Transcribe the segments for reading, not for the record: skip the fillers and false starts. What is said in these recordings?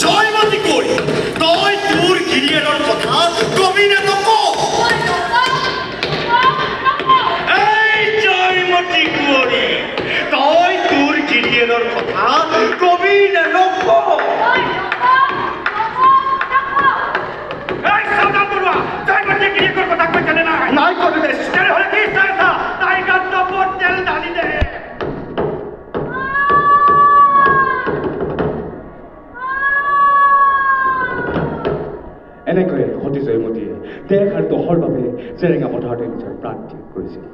জয়মতী কই তই তোৰ গিৰিয়েৰৰ কথা কবি নে নকওঁ এই জয়মতী কুঁৱৰী তই তোৰ গিৰিয়েৰৰ কথা কবি নে নকওঁ এই সদা বৰুৱা জয়মতী গিৰিয়েকৰ কথা কৈছেনে নাই কবি দে তেনেহ'লে কি চাইছা তাই গাত তেল ঢালি দে এনেকৈয়ে সতী জয়মতীয়ে দেশ আৰু দহৰ বাবে জেৰেঙা পথাৰতে নিজৰ প্ৰাণ ত্যাগ কৰিছিল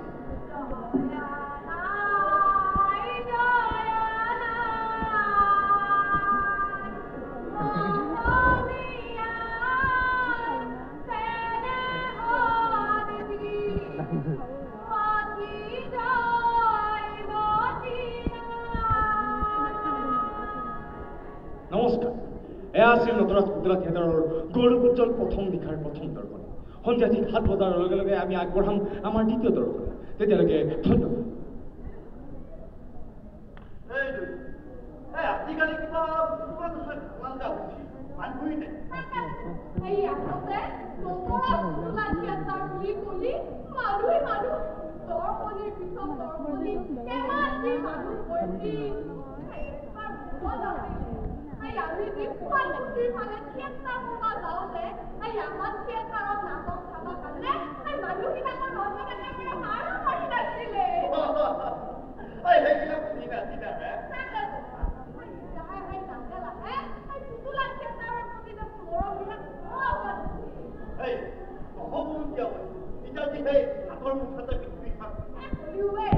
নমস্কাৰ এয়া আছিল নটৰাজ মুদ্ৰা থিয়েটাৰৰ গৌৰৱোজ্জ্বল প্ৰথম নিশাৰ প্ৰথম দৰ্শন সন্ধিয়া ঠিক 7 বজাৰ লগে লগে আমি আগবঢ়াম আমাৰ দ্বিতীয় দৰ্শন তেতিয়ালৈকে ধন্যবাদ Hey,